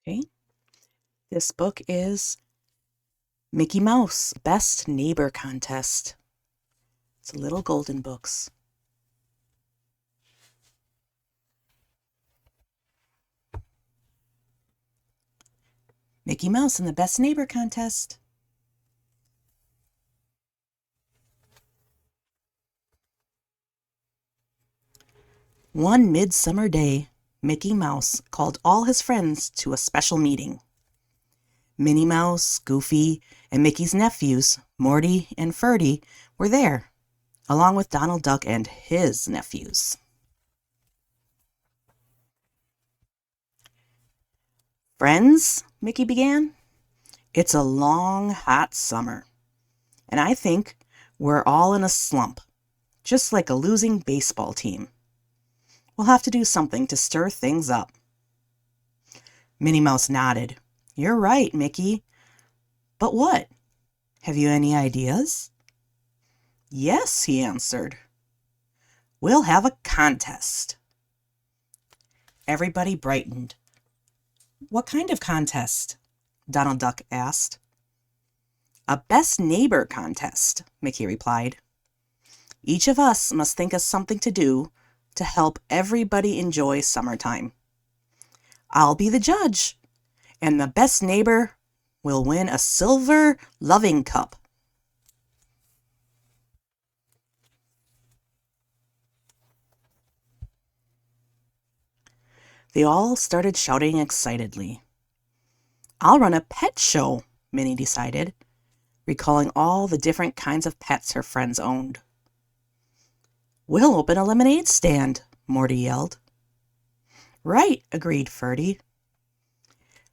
Okay. This book is Mickey Mouse Best Neighbor Contest. It's little golden books. Mickey Mouse in the Best Neighbor Contest. One midsummer day, Mickey Mouse called all his friends to a special meeting. Minnie Mouse, Goofy, and Mickey's nephews, Morty and Ferdy, were there, along with Donald Duck and his nephews. Friends, Mickey began, it's a long, hot summer, and I think we're all in a slump, just like a losing baseball team. We'll have to do something to stir things up. Minnie Mouse nodded. You're right, Mickey. But what? Have you any ideas? Yes, he answered. We'll have a contest. Everybody brightened. What kind of contest? Donald Duck asked. A best neighbor contest, Mickey replied. Each of us must think of something to do to help everybody enjoy summertime. I'll be the judge, and the best neighbor will win a silver loving cup. They all started shouting excitedly. I'll run a pet show, Minnie decided, recalling all the different kinds of pets her friends owned. We'll open a lemonade stand, Morty yelled. Right, agreed Ferdy.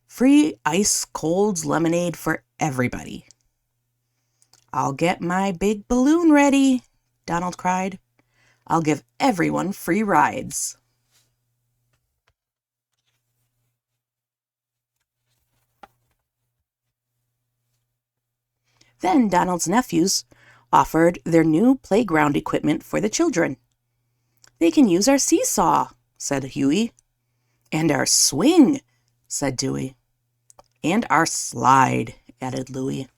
Free ice-cold lemonade for everybody. I'll get my big balloon ready, Donald cried. I'll give everyone free rides. Then Donald's nephews offered their new playground equipment for the children. They can use our seesaw, said Huey. And our swing, said Dewey. And our slide, added Louie.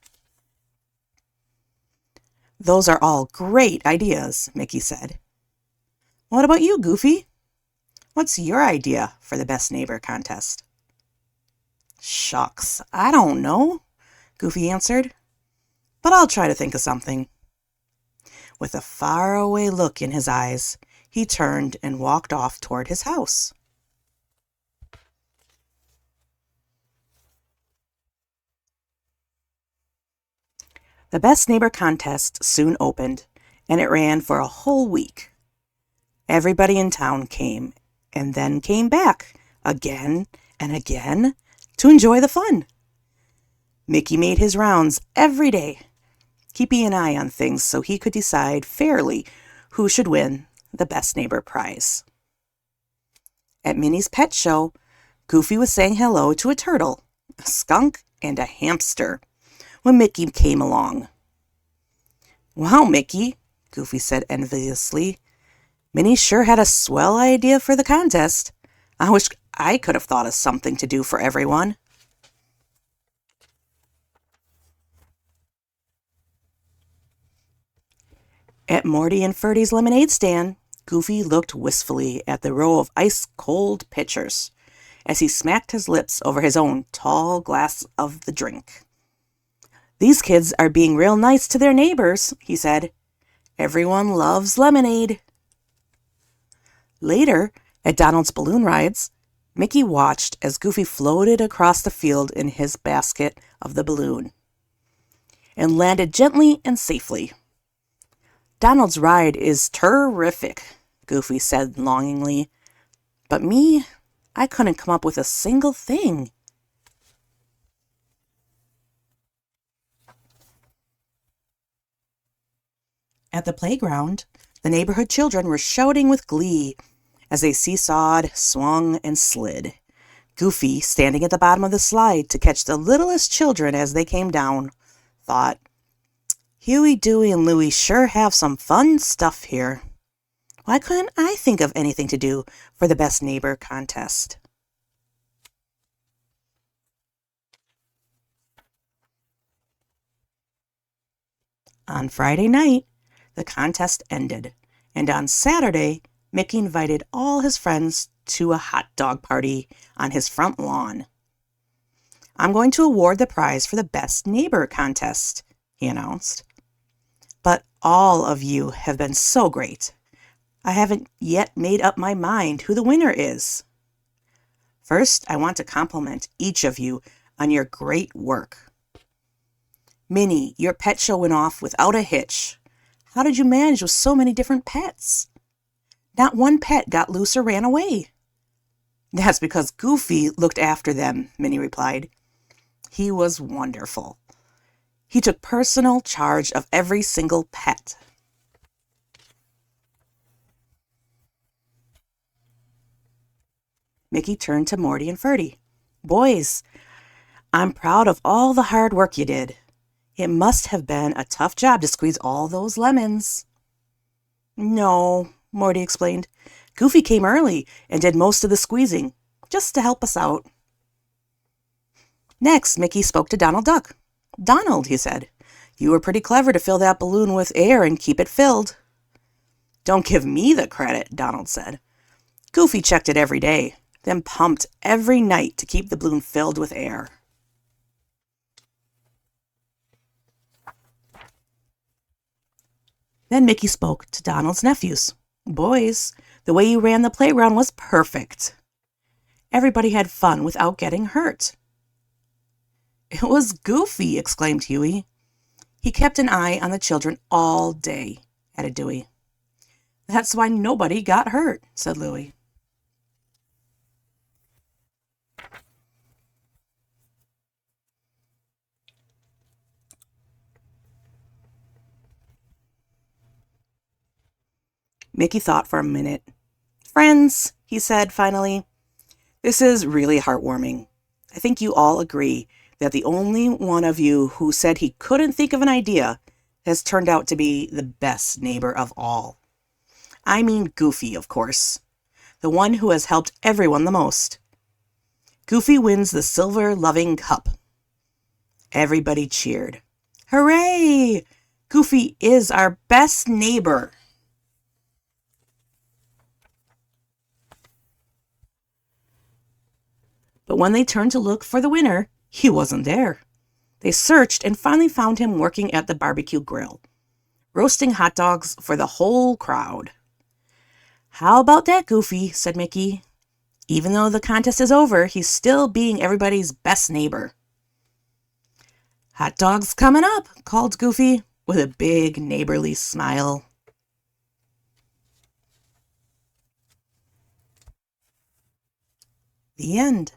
Those are all great ideas, Mickey said. What about you, Goofy? What's your idea for the Best Neighbor contest? Shucks, I don't know, Goofy answered. But I'll try to think of something. With a faraway look in his eyes, he turned and walked off toward his house. The Best Neighbor contest soon opened, and it ran for a whole week. Everybody in town came, and then came back, again and again, to enjoy the fun. Mickey made his rounds every day, keeping an eye on things so he could decide fairly who should win the Best Neighbor prize. At Minnie's pet show, Goofy was saying hello to a turtle, a skunk, and a hamster when Mickey came along. Wow, Mickey, Goofy said enviously. Minnie sure had a swell idea for the contest. I wish I could have thought of something to do for everyone. At Morty and Ferdy's lemonade stand, Goofy looked wistfully at the row of ice-cold pitchers as he smacked his lips over his own tall glass of the drink. These kids are being real nice to their neighbors, he said. Everyone loves lemonade. Later, at Donald's balloon rides, Mickey watched as Goofy floated across the field in his basket of the balloon and landed gently and safely. Donald's ride is terrific, Goofy said longingly. But me, I couldn't come up with a single thing. At the playground, the neighborhood children were shouting with glee as they seesawed, swung, and slid. Goofy, standing at the bottom of the slide to catch the littlest children as they came down, thought, Huey, Dewey, and Louie sure have some fun stuff here. Why couldn't I think of anything to do for the Best Neighbor contest? On Friday night, the contest ended, and on Saturday, Mickey invited all his friends to a hot dog party on his front lawn. "I'm going to award the prize for the Best Neighbor contest," he announced. "But all of you have been so great. I haven't yet made up my mind who the winner is. First, I want to compliment each of you on your great work. Minnie, your pet show went off without a hitch. How did you manage with so many different pets? Not one pet got loose or ran away." "That's because Goofy looked after them," Minnie replied. "He was wonderful. He took personal charge of every single pet." Mickey turned to Morty and Ferdy. "Boys, I'm proud of all the hard work you did. It must have been a tough job to squeeze all those lemons." "No," Morty explained. "Goofy came early and did most of the squeezing, just to help us out." Next, Mickey spoke to Donald Duck. "Donald," he said, "you were pretty clever to fill that balloon with air and keep it filled." "Don't give me the credit," Donald said. "Goofy checked it every day, then pumped every night to keep the balloon filled with air." Then Mickey spoke to Donald's nephews. "Boys, the way you ran the playground was perfect. Everybody had fun without getting hurt." "It was Goofy," exclaimed Huey. "He kept an eye on the children all day," added Dewey. "That's why nobody got hurt," said Louie. Mickey thought for a minute. "Friends," he said finally, "this is really heartwarming. I think you all agree that the only one of you who said he couldn't think of an idea has turned out to be the best neighbor of all. I mean Goofy, of course, the one who has helped everyone the most. Goofy wins the Silver Loving Cup." Everybody cheered. "Hooray! Goofy is our best neighbor." But when they turned to look for the winner, he wasn't there. They searched and finally found him working at the barbecue grill, roasting hot dogs for the whole crowd. "How about that, Goofy?" said Mickey. "Even though the contest is over, he's still being everybody's best neighbor." "Hot dogs coming up," called Goofy with a big neighborly smile. The end.